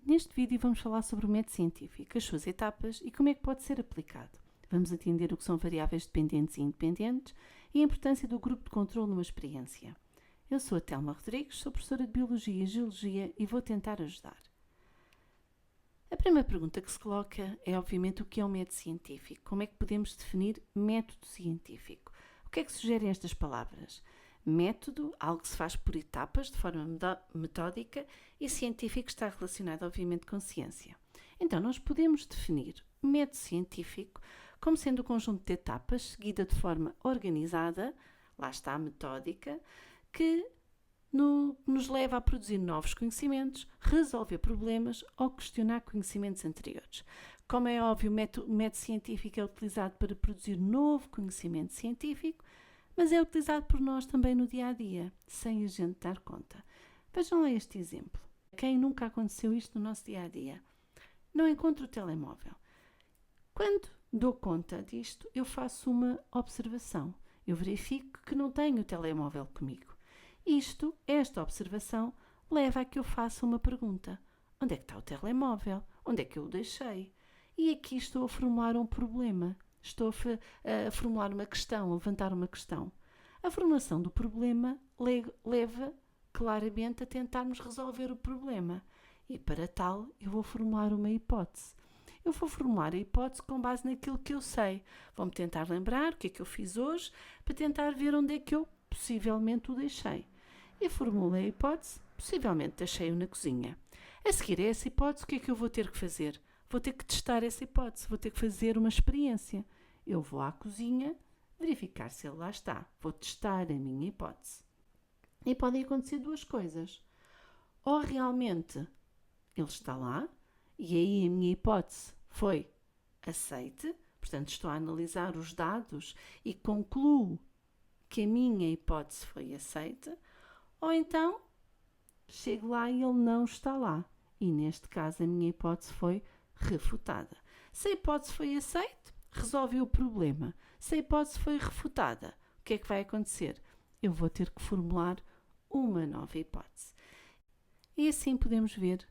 Neste vídeo vamos falar sobre o método científico, as suas etapas e como é que pode ser aplicado. Vamos entender o que são variáveis dependentes e independentes e a importância do grupo de controle numa experiência. Eu sou a Telma Rodrigues, sou professora de Biologia e Geologia e vou tentar ajudar. A primeira pergunta que se coloca é, obviamente, o que é um método científico? Como é que podemos definir método científico? O que é que sugerem estas palavras? Método, algo que se faz por etapas, de forma metódica, e científico está relacionado, obviamente, com ciência. Então, nós podemos definir método científico como sendo o conjunto de etapas seguida de forma organizada, lá está a metódica, que nos leva a produzir novos conhecimentos, resolver problemas ou questionar conhecimentos anteriores. Como é óbvio, o método científico é utilizado para produzir novo conhecimento científico, mas é utilizado por nós também no dia-a-dia, sem a gente dar conta. Vejam lá este exemplo. Quem nunca aconteceu isto no nosso dia-a-dia? Não encontro o telemóvel. Quando dou conta disto, eu faço uma observação. Eu verifico que não tenho o telemóvel comigo. Esta observação, leva a que eu faça uma pergunta. Onde é que está o telemóvel? Onde é que eu o deixei? E aqui estou a formular um problema. Estou a formular uma questão, a levantar uma questão. A formulação do problema leva claramente a tentarmos resolver o problema. E para tal, eu vou formular uma hipótese. Eu vou formular a hipótese com base naquilo que eu sei. Vou-me tentar lembrar o que é que eu fiz hoje para tentar ver onde é que eu possivelmente o deixei. E formulei a hipótese, possivelmente deixei-o na cozinha. A seguir a essa hipótese, o que é que eu vou ter que fazer? Vou ter que testar essa hipótese, vou ter que fazer uma experiência. Eu vou à cozinha verificar se ele lá está. Vou testar a minha hipótese. E podem acontecer duas coisas. Ou realmente ele está lá, e aí a minha hipótese foi aceite, portanto estou a analisar os dados e concluo que a minha hipótese foi aceite, ou então chego lá e ele não está lá. E neste caso a minha hipótese foi refutada. Se a hipótese foi aceite, resolvi o problema. Se a hipótese foi refutada, o que é que vai acontecer? Eu vou ter que formular uma nova hipótese. E assim podemos ver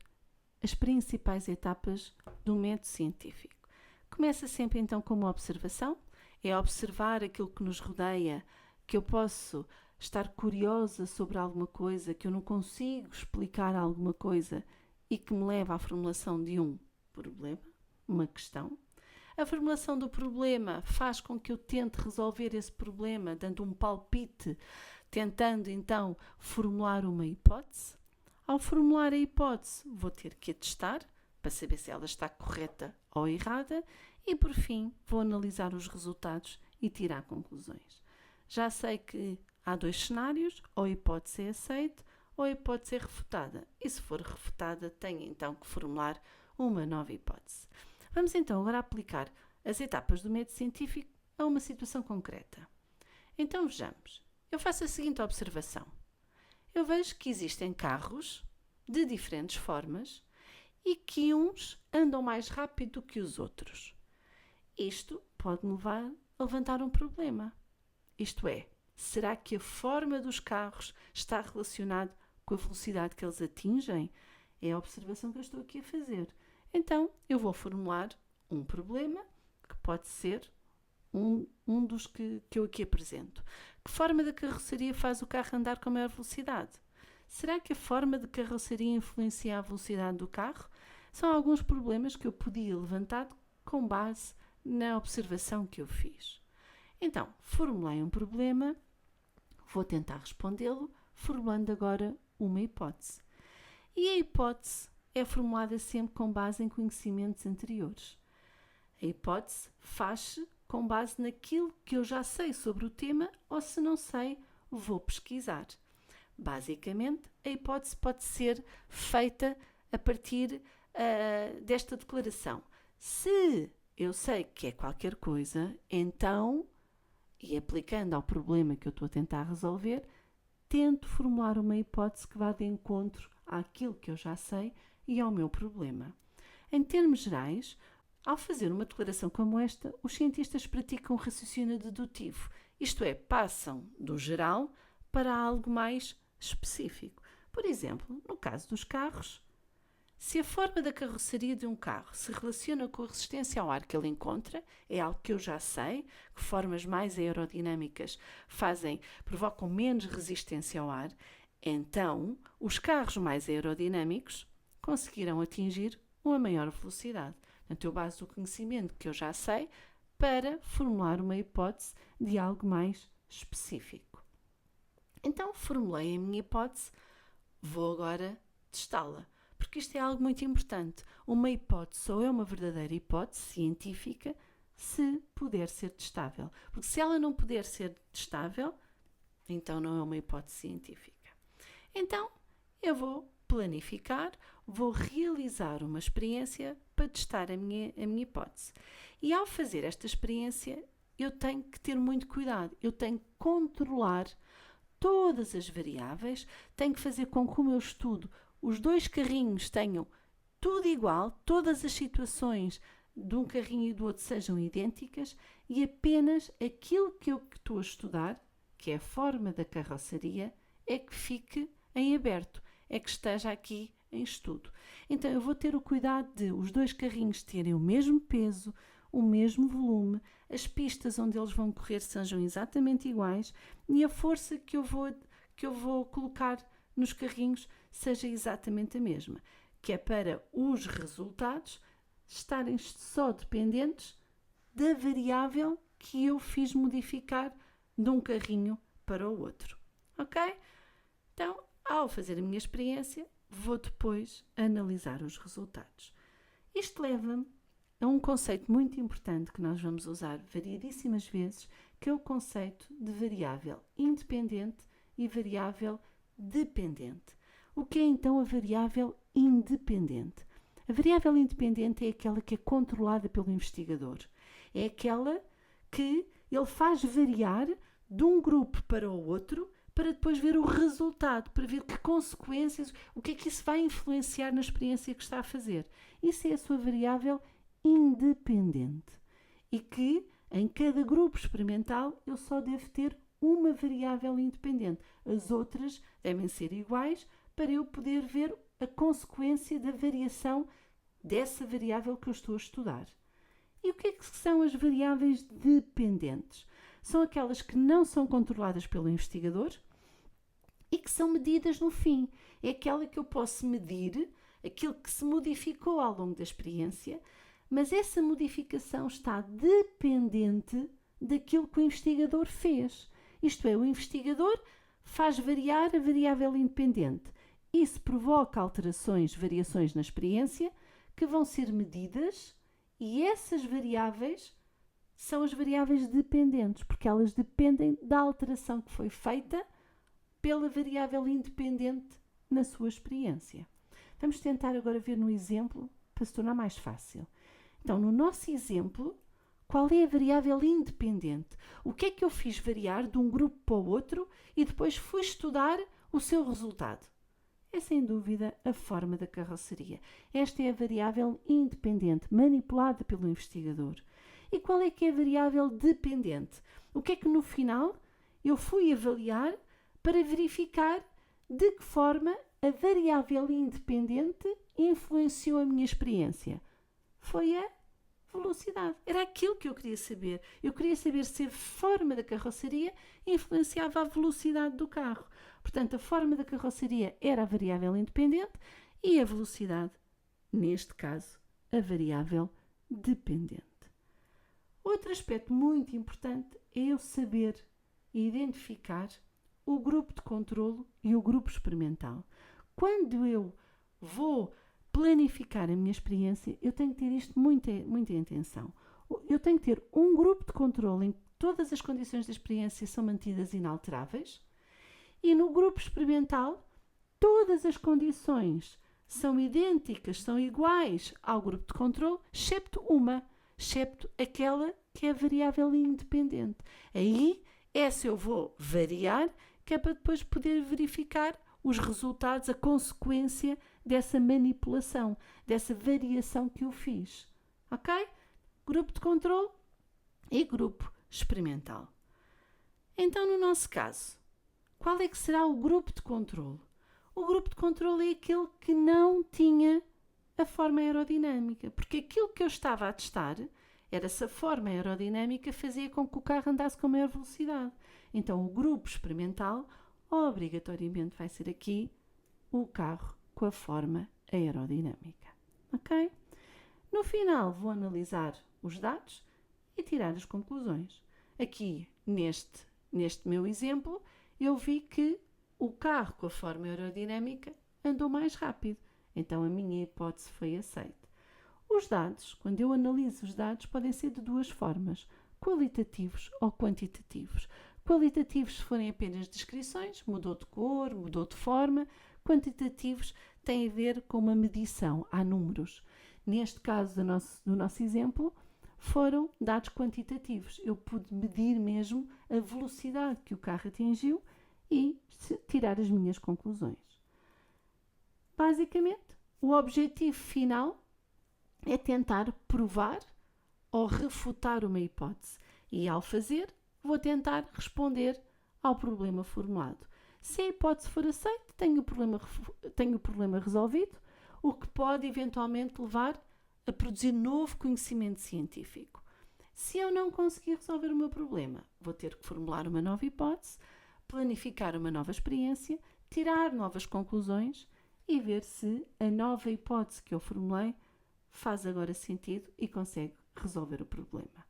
as principais etapas do método científico. Começa sempre então com uma observação, é observar aquilo que nos rodeia, que eu posso estar curiosa sobre alguma coisa, que eu não consigo explicar alguma coisa e que me leva à formulação de um problema, uma questão. A formulação do problema faz com que eu tente resolver esse problema, dando um palpite, tentando então formular uma hipótese. Ao formular a hipótese, vou ter que a testar para saber se ela está correta ou errada e, por fim, vou analisar os resultados e tirar conclusões. Já sei que há dois cenários, ou a hipótese é aceite ou a hipótese é refutada. E se for refutada, tenho então que formular uma nova hipótese. Vamos então agora aplicar as etapas do método científico a uma situação concreta. Então vejamos. Eu faço a seguinte observação. Eu vejo que existem carros de diferentes formas e que uns andam mais rápido do que os outros. Isto pode me levar a levantar um problema. Isto é, será que a forma dos carros está relacionada com a velocidade que eles atingem? É a observação que eu estou aqui a fazer. Então, eu vou formular um problema que pode ser um dos que eu aqui apresento. Que forma da carroceria faz o carro andar com maior velocidade? Será que a forma de carroceria influencia a velocidade do carro? São alguns problemas que eu podia levantar com base na observação que eu fiz. Então, formulei um problema, vou tentar respondê-lo, formulando agora uma hipótese. E a hipótese é formulada sempre com base em conhecimentos anteriores. A hipótese faz-se com base naquilo que eu já sei sobre o tema ou, se não sei, vou pesquisar. Basicamente, a hipótese pode ser feita a partir desta declaração. Se eu sei que é qualquer coisa, então, e aplicando ao problema que eu estou a tentar resolver, tento formular uma hipótese que vá de encontro àquilo que eu já sei e ao meu problema. Em termos gerais, ao fazer uma declaração como esta, os cientistas praticam um raciocínio dedutivo, isto é, passam do geral para algo mais específico. Por exemplo, no caso dos carros, Se a forma da carroceria de um carro se relaciona com a resistência ao ar que ele encontra, é algo que eu já sei, que formas mais aerodinâmicas provocam menos resistência ao ar, então os carros mais aerodinâmicos conseguirão atingir uma maior velocidade. Portanto, eu baso o conhecimento que eu já sei para formular uma hipótese de algo mais específico. Então, formulei a minha hipótese, vou agora testá-la, porque isto é algo muito importante. Uma hipótese só é uma verdadeira hipótese científica se puder ser testável. Porque se ela não puder ser testável, então não é uma hipótese científica. Então, eu vou planificar, vou realizar uma experiência para testar a minha hipótese. E ao fazer esta experiência, eu tenho que ter muito cuidado, eu tenho que controlar todas as variáveis, tenho que fazer com que o meu estudo, os dois carrinhos tenham tudo igual, todas as situações de um carrinho e do outro sejam idênticas e apenas aquilo que eu estou a estudar, que é a forma da carroceria, é que fique em aberto, é que esteja aqui em estudo. Então eu vou ter o cuidado de os dois carrinhos terem o mesmo peso, o mesmo volume, as pistas onde eles vão correr sejam exatamente iguais e a força que eu vou colocar nos carrinhos seja exatamente a mesma, que é para os resultados estarem só dependentes da variável que eu fiz modificar de um carrinho para o outro. Ok? Então, ao fazer a minha experiência, vou depois analisar os resultados. Isto leva-me a um conceito muito importante que nós vamos usar variedíssimas vezes, que é o conceito de variável independente e variável dependente. O que é então a variável independente? A variável independente é aquela que é controlada pelo investigador. É aquela que ele faz variar de um grupo para o outro para depois ver o resultado, para ver que consequências, o que é que isso vai influenciar na experiência que está a fazer. Isso é a sua variável independente. E que em cada grupo experimental eu só devo ter uma variável independente. As outras devem ser iguais para eu poder ver a consequência da variação dessa variável que eu estou a estudar. E o que é que são as variáveis dependentes? São aquelas que não são controladas pelo investigador e que são medidas no fim. É aquela que eu posso medir, aquilo que se modificou ao longo da experiência, mas essa modificação está dependente daquilo que o investigador fez. Isto é, o investigador faz variar a variável independente. Isso provoca variações na experiência, que vão ser medidas, e essas variáveis são as variáveis dependentes, porque elas dependem da alteração que foi feita pela variável independente na sua experiência. Vamos tentar agora ver no exemplo para se tornar mais fácil. Então, no nosso exemplo, qual é a variável independente? O que é que eu fiz variar de um grupo para o outro e depois fui estudar o seu resultado? É sem dúvida a forma da carroceria. Esta é a variável independente, manipulada pelo investigador. E qual é que é a variável dependente? O que é que no final eu fui avaliar para verificar de que forma a variável independente influenciou a minha experiência? Foi a velocidade. Era aquilo que eu queria saber. Eu queria saber se a forma da carroceria influenciava a velocidade do carro. Portanto, a forma da carroceria era a variável independente e a velocidade, neste caso, a variável dependente. Outro aspecto muito importante é eu saber identificar o grupo de controlo e o grupo experimental. Quando eu vou planificar a minha experiência, eu tenho que ter isto muita atenção. Eu tenho que ter um grupo de controlo em que todas as condições da experiência são mantidas inalteráveis e no grupo experimental todas as condições são idênticas, são iguais ao grupo de controlo, excepto aquela que é a variável independente. Aí, essa eu vou variar, que é para depois poder verificar os resultados, a consequência dessa manipulação, dessa variação que eu fiz. Ok? Grupo de controle e grupo experimental. Então, no nosso caso, qual é que será o grupo de controle? O grupo de controle é aquele que não tinha a forma aerodinâmica, porque aquilo que eu estava a testar era se a forma aerodinâmica fazia com que o carro andasse com maior velocidade. Então, o grupo experimental obrigatoriamente vai ser aqui o carro com a forma aerodinâmica. Ok? No final, vou analisar os dados e tirar as conclusões. Aqui, neste meu exemplo, eu vi que o carro com a forma aerodinâmica andou mais rápido. Então, a minha hipótese foi aceita. Os dados, quando eu analiso os dados, podem ser de duas formas, qualitativos ou quantitativos. Qualitativos, se forem apenas descrições, mudou de cor, mudou de forma. Quantitativos têm a ver com uma medição, há números. Neste caso do nosso exemplo, foram dados quantitativos. Eu pude medir mesmo a velocidade que o carro atingiu e tirar as minhas conclusões. Basicamente, o objetivo final é tentar provar ou refutar uma hipótese. E ao fazer, vou tentar responder ao problema formulado. Se a hipótese for aceita, tenho o problema resolvido, o que pode eventualmente levar a produzir novo conhecimento científico. Se eu não conseguir resolver o meu problema, vou ter que formular uma nova hipótese, planificar uma nova experiência, tirar novas conclusões e ver se a nova hipótese que eu formulei faz agora sentido e consegue resolver o problema.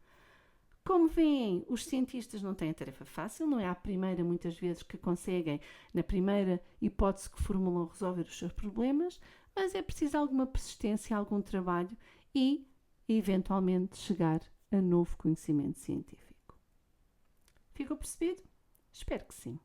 Como veem, os cientistas não têm a tarefa fácil, não é à primeira, muitas vezes, que conseguem, na primeira hipótese que formulam, resolver os seus problemas, mas é preciso alguma persistência, algum trabalho e, eventualmente, chegar a novo conhecimento científico. Ficou percebido? Espero que sim.